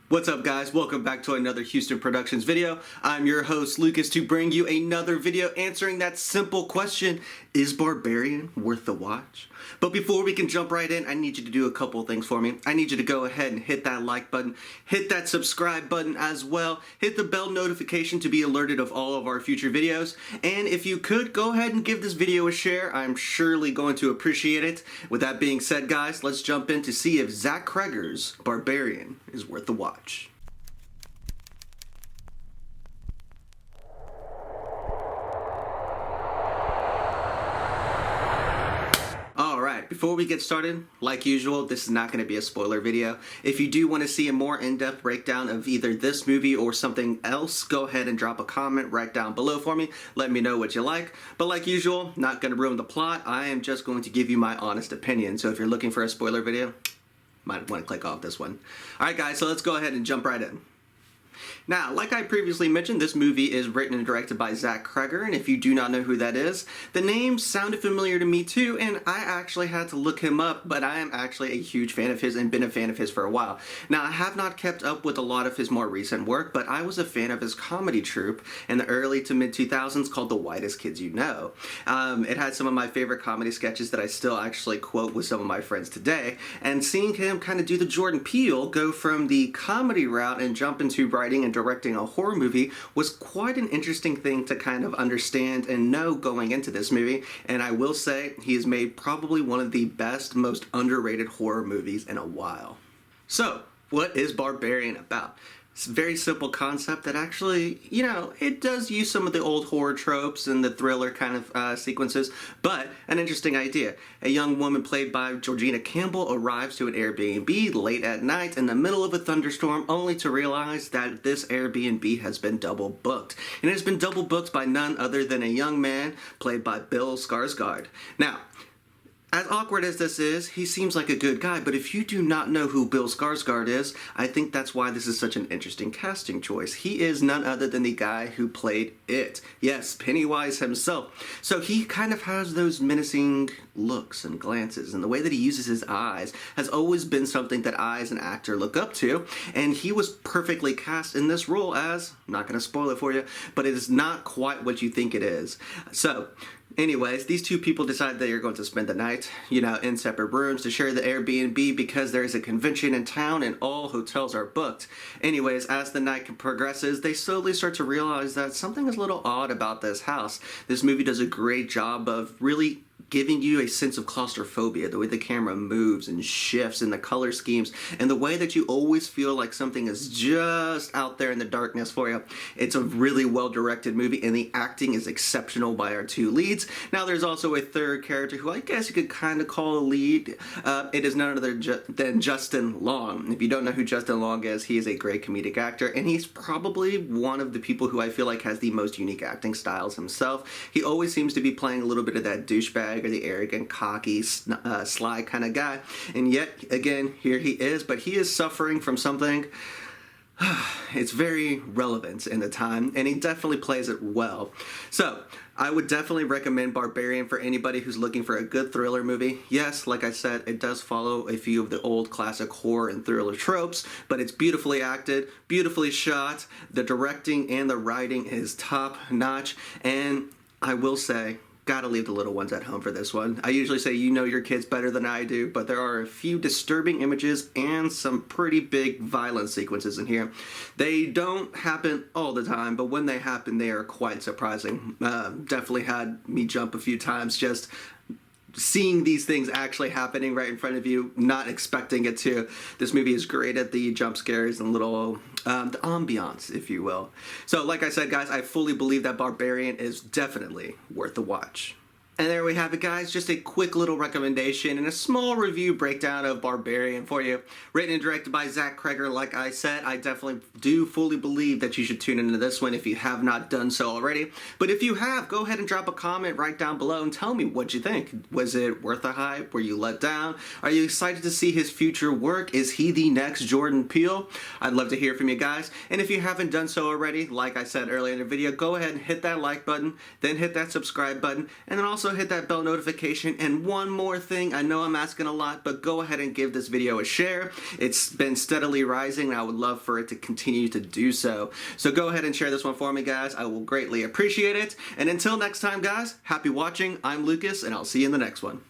What's up, guys? Welcome back to another Houston Productions video. I'm your host Lucas to bring you another video answering that simple question: is Barbarian worth the watch? But before we can jump right in, I need you to do a couple things for me. I need you to go ahead and hit that like button, hit that subscribe button as well, hit the bell notification to be alerted of all of our future videos, and if you could, go ahead and give this video a share. I'm surely going to appreciate it. With that being said, guys, let's jump in to see if Zach Cregger's Barbarian is worth the watch. Alright, before we get started, like usual, this is not going to be a spoiler video. If you do want to see a more in-depth breakdown of either this movie or something else, go ahead and drop a comment right down below for me. Let me know what you like. But like usual, not going to ruin the plot. I am just going to give you my honest opinion. So if you're looking for a spoiler video, might want to click off this one. Alright guys, so let's go ahead and jump right in. Now, like I previously mentioned, this movie is written and directed by Zach Cregger, and if you do not know who that is, the name sounded familiar to me too, and I actually had to look him up, but I am actually a huge fan of his and been a fan of his for a while. Now, I have not kept up with a lot of his more recent work, but I was a fan of his comedy troupe in the early to mid-2000s called The Whitest Kids You Know. It had some of my favorite comedy sketches that I still actually quote with some of my friends today, and seeing him kind of do the Jordan Peele, go from the comedy route and jump into writing and directing a horror movie was quite an interesting thing to kind of understand and know going into this movie, and I will say he has made probably one of the best, most underrated horror movies in a while. So, what is Barbarian about? It's a very simple concept that actually, you know, it does use some of the old horror tropes and the thriller kind of sequences, but an interesting idea. A young woman played by Georgina Campbell arrives to an Airbnb late at night in the middle of a thunderstorm, only to realize that this Airbnb has been double booked. And it has been double booked by none other than a young man played by Bill Skarsgård. Now, as awkward as this is, he seems like a good guy, but if you do not know who Bill Skarsgård is, I think that's why this is such an interesting casting choice. He is none other than the guy who played It. Yes, Pennywise himself. So he kind of has those menacing looks and glances, and the way that he uses his eyes has always been something that I as an actor look up to, and he was perfectly cast in this role as, I'm not going to spoil it for you, but it is not quite what you think it is. So, anyways, these two people decide they are going to spend the night, you know, in separate rooms to share the Airbnb because there is a convention in town and all hotels are booked. Anyways, as the night progresses, they slowly start to realize that something is a little odd about this house. This movie does a great job of really giving you a sense of claustrophobia, the way the camera moves and shifts and the color schemes and the way that you always feel like something is just out there in the darkness for you. It's a really well-directed movie, and the acting is exceptional by our two leads. Now, there's also a third character who I guess you could kind of call a lead. It is none other than Justin Long. If you don't know who Justin Long is, he is a great comedic actor, and he's probably one of the people who I feel like has the most unique acting styles himself. He always seems to be playing a little bit of that douchebag or the arrogant, cocky, sly kind of guy. And yet, again, here he is, but he is suffering from something. It's very relevant in the time, and he definitely plays it well. So, I would definitely recommend Barbarian for anybody who's looking for a good thriller movie. Yes, like I said, it does follow a few of the old classic horror and thriller tropes, but it's beautifully acted, beautifully shot. The directing and the writing is top notch, and I will say, gotta leave the little ones at home for this one. I usually say you know your kids better than I do, but there are a few disturbing images and some pretty big violent sequences in here. They don't happen all the time, but when they happen, they are quite surprising. Definitely had me jump a few times just seeing these things actually happening right in front of you, not expecting it to. This movie is great at the jump scares and little the ambiance, if you will. So like I said, guys, I fully believe that Barbarian is definitely worth the watch. And there we have it, guys. Just a quick little recommendation and a small review breakdown of Barbarian for you. Written and directed by Zach Cregger. Like I said, I definitely do fully believe that you should tune into this one if you have not done so already. But if you have, go ahead and drop a comment right down below and tell me what you think. Was it worth the hype? Were you let down? Are you excited to see his future work? Is he the next Jordan Peele? I'd love to hear from you guys. And if you haven't done so already, like I said earlier in the video, go ahead and hit that like button, then hit that subscribe button, and then also Also hit that bell notification, and one more thing, I know I'm asking a lot, but go ahead and give this video a share. It's been steadily rising, and I would love for it to continue to do so. So go ahead and share this one for me, guys. I will greatly appreciate it. And until next time, guys, happy watching. I'm Lucas, and I'll see you in the next one.